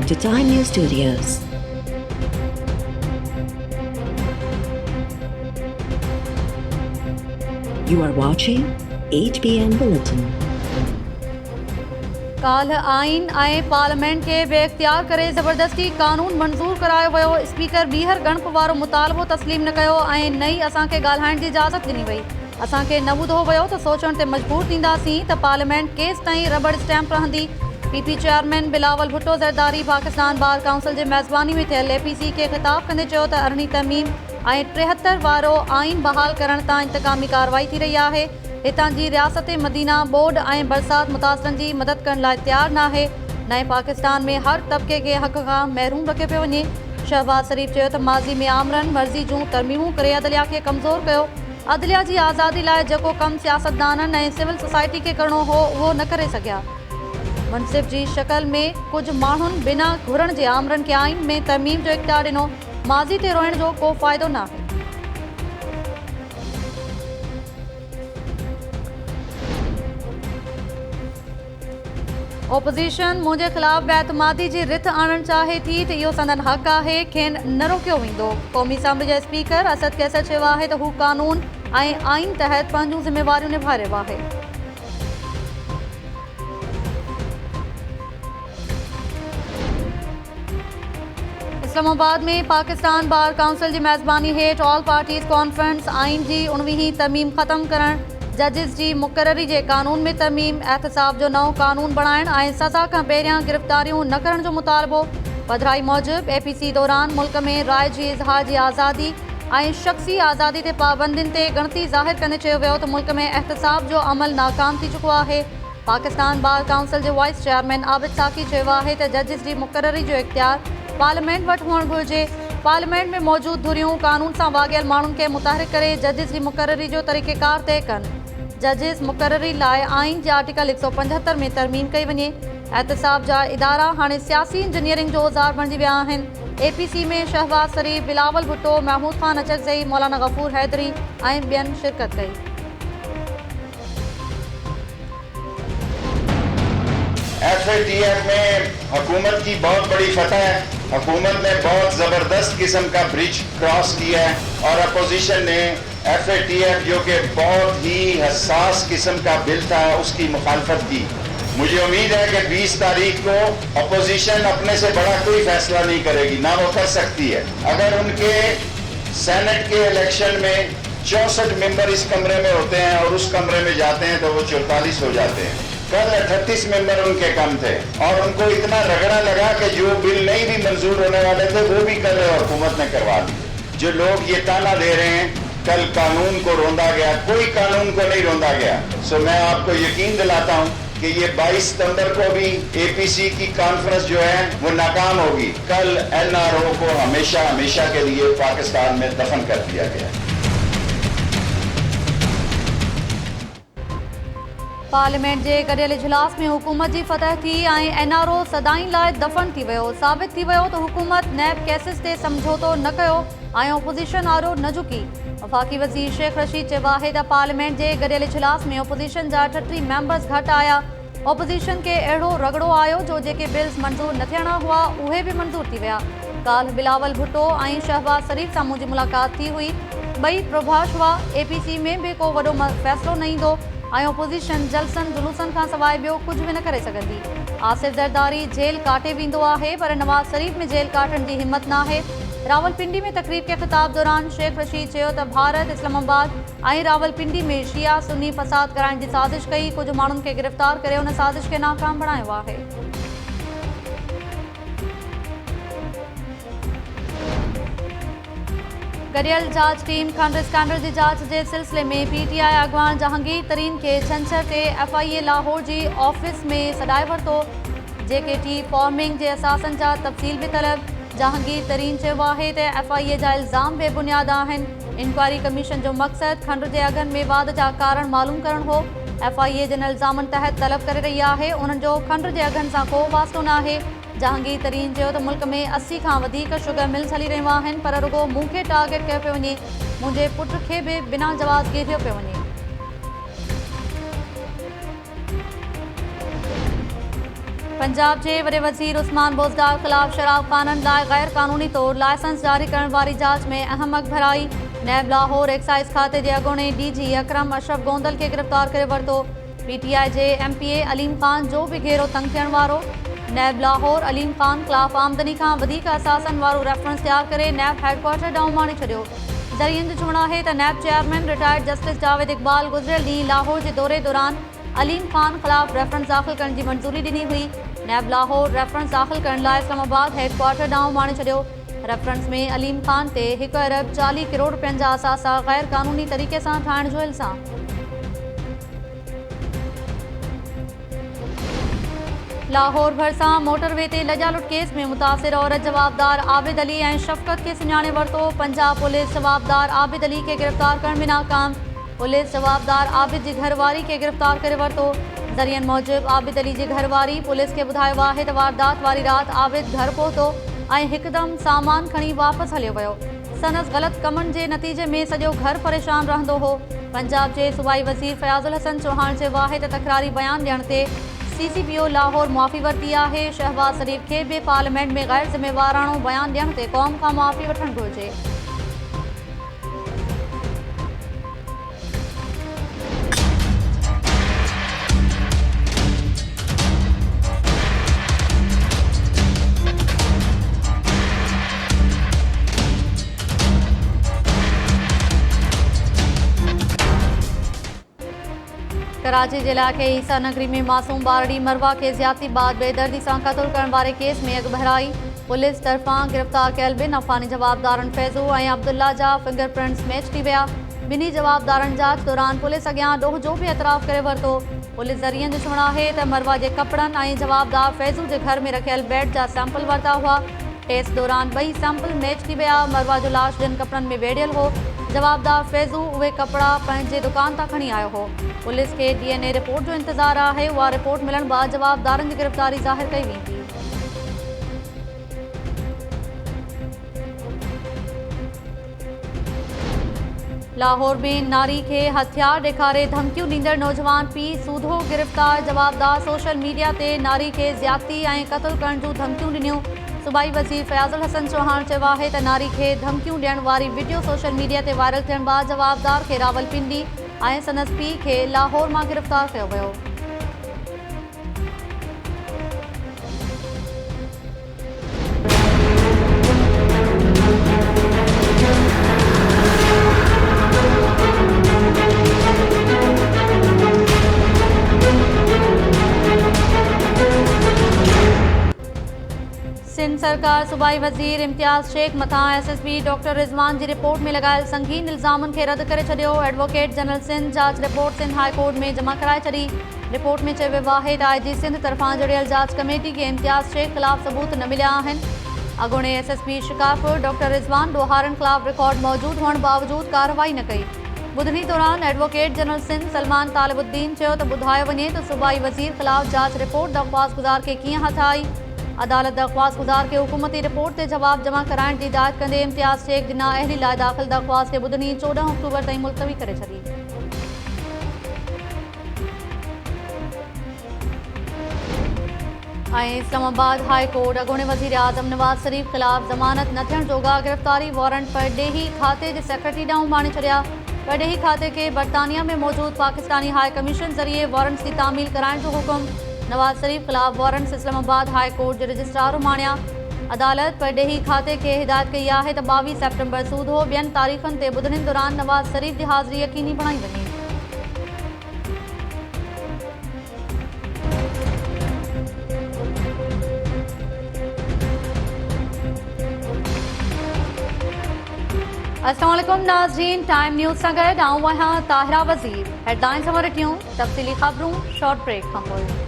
to Time News Studios. You are watching 8 p.m. Bulletin. काल आइन ऐं पार्लियामेंट के बेइख्तियार करे ज़बरदस्ती कानून मंज़ूर करायो वियो। स्पीकर ॿीहर गणप वारो मुतालबो तस्लीम न कयो ऐं नई असांखे ॻाल्हाइण जी इजाज़त ॾिनी वई। असांखे न ॿुधो वियो त सोचण ते मजबूर थींदासीं त पार्लियामेंट केस ताईं रबड़ स्टैम्प रहंदी। P P chairman Bilawal Bhutto Zardari Pakistan bar council जे मेज़बानी में थियल एपीसी खे ख़िताब कंदे चयो त अरिड़हीं तरमीम ऐं 73 वारो आइन बहाल करण तां इंतकामी कार्रवाई थी रही आहे। हितां जी रियासत मदीना बोर्ड ऐं बरसात मुतासिरनि जी मदद करण लाइ तयारु न आहे। नए पाकिस्तान में हर तबिके खे हक़ खां महरूम रखियो पियो वञे। शहबाज शरीफ़ चयो त माज़ी में आमरन मर्ज़ी जूं तरमीमूं करे अदलिया खे कमज़ोर कयो। अदलिया जी आज़ादी लाइ जेको कमु सियासतदाननि ऐं सिविल सोसाइटी खे करणो हो उहो न करे सघिया। मुनसिफ़ जी शक्ल में कुझु माण्हुनि बिना घुरण जे आमरन खे आइन में तरमीम जो इख्तियार ॾिनो। माज़ी ते रोइण जो को फ़ाइदो न आहे। ओपोज़िशन मुंहिंजे ख़िलाफ़ बेतमादी जी रिथ आणणु चाहे थी त इहो संदन हक़ आहे, खेनि न रोकियो वेंदो। क़ौमी असम्बली जा स्पीकर असद कैसर चयो आहे त हू कानून ऐं आइन तहत पंहिंजूं ज़िम्मेवारियूं निभाए रहियो आहे। इस्लामाबाद में पाकिस्तान बार काउंसिल जी मेज़बानी हेठि ऑल पार्टीज़ कॉन्फ्रेंस आइन जी 19वीं तरमीम ख़त्म करणु, जजिस जी मुक़ररी जे कानून में तरमीम, एहतसाब जो नओं कानून बणाइण ऐं सज़ा खां पहिरियां गिरफ़्तारियूं न करण जो मुतालबो। पधिराई मूजिबि एपीसी दौरान मुल्क में राय जी इज़हार जी आज़ादी ऐं शख़्सी आज़ादी ते पाबंदियुनि ते ॻणती ज़ाहिर कंदे चयो वियो त मुल्क में एहतसाब जो अमल नाकाम थी चुको आहे। पाकिस्तान बार काउंसिल जे वाइस चेयरमैन आबिद साकी चयो आहे त जजिस जी मुक़ररी जो इख्तियार पार्लियामेंट वटि हुअणु घुरिजे। पार्लियामेंट में मौजूदु धुरियूं कानून सां वाॻियल माण्हुनि खे मुतहरिक करे जजिस जी मुक़ररी जो तरीक़ेकार तइ कनि। जजिस मुक़ररी लाइ आइन जे आर्टिकल 175 में तरमीम कई वञे। एहतसाब जा इदारा हाणे सियासी इंजीनियरिंग जो औज़ार बणिजी विया आहिनि। एपीसी में शहबाज शरीफ़, बिलावल भुट्टो, महमूद खान अचकज़ई, मौलाना गफूर हैदरी ऐं ॿियनि शिरकत कई। FATF में हुकूमत की बहुत बड़ी फतह है। हुकूमत ने बहुत ज़बरदस्त किस्म का ब्रिज क्रॉस किया है और अपोजिशन ने FATF जो कि बहुत ही हसास किस्म का बिल था उसकी मुखालफत की। मुझे उम्मीद है कि 20 तारीख को अपोजिशन अपने से बड़ा कोई फैसला नहीं करेगी, ना वो कर सकती है। अगर उनके सेनेट के इलेक्शन में 64 मेंबर इस कमरे में होते हैं और उस कमरे में जाते हैं तो वो 44 हो जाते हैं। कल 38 मेंबर उनके कम थे और उनको इतना रगड़ा लगा कि जो बिल नहीं भी मंजूर होने वाले थे वो भी कल हुकूमत ने करवा दी। जो लोग ये ताना दे रहे हैं कल कानून को रोंदा गया, कोई कानून को नहीं रोंदा गया। सो मैं आपको यकीन दिलाता हूँ कि ये 22 सितंबर को भी एपीसी की कॉन्फ्रेंस जो है वो नाकाम होगी। कल NRO को हमेशा हमेशा के लिए पाकिस्तान में दफन कर दिया गया। पार्लियामेंट जे गॾियल इजलास में हुकूमत जी फतह थी ऐं NRO सदाईं लाइ दफ़न थी वियो। साबित थी वियो त हुकूमत नैब केसिस ते समझौतो न कयो ऐं ओपोज़िशन आरो न झुकी। वफ़ाक़ी वज़ीर शेख रशीद चयो आहे त पार्लियामेंट जे गॾियल इजलास में ओपोज़िशन जा 38 मेंबर्स घटि आया। ओपोज़िशन खे अहिड़ो रगड़ो आयो जो जेके बिल्स मंज़ूर न थियणा हुआ उहे बि मंज़ूर थी विया। काल्ह बिलावल भुट्टो ऐं शहबाज शरीफ़ सां मुंहिंजी मुलाक़ात थी हुई। ॿई प्रभाष हुआ। एपीसी में बि को वॾो फ़ैसिलो न ईंदो ऐं ओपोज़िशन जलसनि जुलूसनि खां सवाइ ॿियो कुझु बि न करे सघंदी। आसिफ ज़रदारी जेल काटे वेंदो आहे पर नवाज़ शरीफ़ में जेल काटण जी हिमत न आहे। रावलपिंडी में तकरीब के ख़िताब दौरान शेख रशीद चयो त भारत इस्लामाबाद ऐं रावलपिंडी में शिया सुन्नी फसाद कराइण जी साज़िश कई। कुझु माण्हुनि खे गिरफ़्तार करे उन साज़िश खे नाकाम बणायो आहे। गॾियल जांच टीम खंड स्कैंडल जी जांच जे सिलसिले में PTI अॻवान जहांगीर तरीन खे छंछर ते FIA लाहौर जी ऑफिस में सॾाए वरितो। JKT फॉर्मिंग जे असासनि जा तफ़सील बि तलब। जहांगीर तरीन चयो आहे त FIA जा इल्ज़ाम बेबुनियाद आहिनि। इंक्वायरी कमीशन जो मक़सदु खंड जे अघनि में वाध जा कारण मालूम करणु हो। FIA जिन इल्ज़ामनि तहत तलब करे रही आहे उन्हनि जो खंड जे अघनि सां को वास्तो न आहे। जहांगीर तरीन चयो त मुल्क में 80 खां वधीक शुगर मिल्स हली रहियूं आहिनि पर रुगो मूंखे टारगेट कयो पियो वञे। मुंहिंजे पुट खे बि बिना जवाब घेरियो पियो वञे। पंजाब के वॾे वज़ीर उस्मान बोज़दार ख़िलाफ़ शराब कानून लाइ गैर कानूनी तौर लाइसेंस जारी करण वारी जांच में अहम अॻभराई। नैब लाहौर एक्साइज़ खाते के अॻूणे DG अकरम अशरफ गोंदल के गिरफ़्तार करे वरितो। PTI के MPA अलीम ख़ान जो भी घेरो तंग थियण वारो। नैब लाहौर अलीम ख़ान ख़िलाफ़ आमदनी खां वधीक असासन वारो रेफरेंस तैयार करे नैब हेडक्वार्टर ॾांहुं माणे छॾियो। ज़रियनि जो चवणु आहे त NAB chairman retired justice Javed Iqbal गुज़िरियल ॾींहुं लाहौर के दौरे दौरान अलीम ख़ान ख़िलाफ़ रेफरेंस दाख़िल करण की मंजूरी ॾिनी हुई। नैब लाहौर रेफरेंस दाख़िल करण लाइ इस्लामाबाद हेडक्वार्टर ॾांहुं माणे छॾियो। रेफरेंस में अलीम ख़ान ते 1 अरब 40 करोड़ रुपयनि जा असासा गैर कानूनी तरीक़े सां ठाहिण जो इल्ज़ाम। लाहौर भरिसां मोटरवे ते लॼा लुट केस में मुतासिर औरत जवाबदार आबिद अली ऐं शफ़क़त के सुञाणे वरितो। पंजाब पुलिस जवाबदार आबिद अली के गिरफ़्तार करण में नाकाम। पुलिस जवाबदार आबिद जी घरवारी के गिरफ़्तार करे वरितो। ज़रियनि मूजिब आबिद अली जी घरवारी पुलिस के ॿुधायो आहे त वारदात वारी राति आबिद घर पहुतो ऐं हिकदम सामान खणी वापसि हलियो वियो। सनस ग़लत कमनि जे नतीजे में सॼो घर परेशान रहंदो हो। पंजाब के सूबाई वज़ीर फयाज़ुल हसन चौहान चयो आहे त तकरारी बयान ॾियण ते CCPO लाहौर मुआफ़ी वरिती आहे। शहबाज शरीफ़ के भी पार्लियामेंट में गैर ज़िम्मेवाराणो बयान ॾियण ते क़ौम खां मुआफ़ी वठणु घुरिजे। कराची के इलाके ईसा नगरी में मासूम बारड़ी मरवा के ज़्यादती बाद बेदर्दी से कत्ल करण वारे केस में अॻभराई। पुलिस तरफा गिरफ़्तार कयल ॿिनि अफ़गानी जवाबदारनि फैज़ू और अब्दुल्ला जा फिंगरप्रिंट्स मैच थी विया। ॿिन्ही जवाबदारनि जांच दौरान पुलिस अॻियां ॾोह जो भी एतराफ़ करे वरितो। पुलिस ज़रियनि जो चवणु आहे त मरवा के कपड़न और जवाबदार फैज़ू के घर में रखियल बेड जा सैंपल वरिता हुआ। टेस्ट दौरान 2 सैंपल मैच थी विया। मरवा जो लाश जिन कपड़न में वेढ़ियल हो, जवाबदार फैज़ू उहे कपड़ा पंहिंजे दुकान तां खणी आयो हो। पुलिस के DNA रिपोर्ट जो इंतज़ार है। वह रिपोर्ट मिलण बाद जवाबदारन की गिरफ़्तारी ज़ाहिर कई वेंदी। लाहौर में नारी के हथियार ॾेखारे धमकियूं ॾींदड़ नौजवान पीउ सूधो गिरफ़्तार। जवाबदार सोशल मीडिया ते नारी के ज़्यादती ऐं क़त्ल करण जूं धमकियूं ॾिनियूं। सूबाई वज़ीर फयाज़ुल हसन चौहान चयो आहे त नारी के धमकियूं ॾियण वारी वीडियो सोशल मीडिया ते वायरल थियण बाद जवाबदार के रावलपिंडी ऐं संदसि पीउ खे लाहौर मां गिरफ़्तार कयो वियो। सिंध सरकार सूबाई वज़ीर इम्तियाज़ शेख मथा SSP डॉक्टर रिज़वान की रिपोर्ट में लगायल संगीन इल्ज़ामन के रद्द करे छॾियो। एडवोकेट जनरल सिंध जांच रिपोर्ट सिंध हाई कोर्ट में जमा कराए छॾी। रिपोर्ट में चयो वियो आहे त IG सिंध तरफां जुड़ियल जांच कमेटी के इम्तियाज़ शेख ख़िलाफ़ सबूत न मिलिया आहिनि। अॻूणे SSP शिकारपुर डॉक्टर रिज़वान ॾोहारनि ख़िलाफ़ रिकॉर्ड मौजूद हुअण बावजूद कार्रवाई न कई। ॿुधणी दौरान एडवोकेट जनरल सिंध सलमान तालिबुद्दीन चयो त ॿुधायो वञे त सूबाई वज़ीर ख़िलाफ़ जांच रिपोर्ट दरख़्वास्त गुज़ार के कीअं हथ आई। अदालत दरख़्वास्त गुज़ार के हुकूमती रिपोर्ट से जवाब जमा कराइण की हिदायत कंदे इम्तियाज़ शेख जी नाअहली लाइ दाख़िल दरख़्वास्त के ॿुधणी 14 अक्टूबर ताईं मुलतवी करे छॾी। इस्लामाबाद हाई कोर्ट अॻूणे वज़ीर आज़म नवाज़ शरीफ़ ख़िलाफ़ ज़मानत न थियण जोगा गिरफ़्तारी वारंट परॾेही खाते के सेक्रेटरी ॾांहुं माणे छॾिया। परॾेही खाते के बरतानिया में मौजूद पाकिस्तानी हाई कमीशन ज़रिए वारंट्स की तामील कराइण जो हुकुम। नवाज़ शरीफ़ ख़िलाफ़ वारंट्स इस्लामाबाद हाई कोर्ट के रजिस्ट्रार माणिया। अदालत परॾेही खाते के हिदायत कई है त 22 सेप्टेम्बर सूदो ॿियनि तारीख़नि ते ॿुधणी दौरान नवाज़ शरीफ़ की हाज़िरी यकीनी बणाई वञे। अस्सलाम वालेकुम नाज़रीन, टाइम न्यूज़ सां गॾु आऊं आहियां ताहिरा वज़ीर। हेडलाइंस सां वठियूं तफ़सीली ख़बरूं शॉर्ट ब्रेक खां पोइ।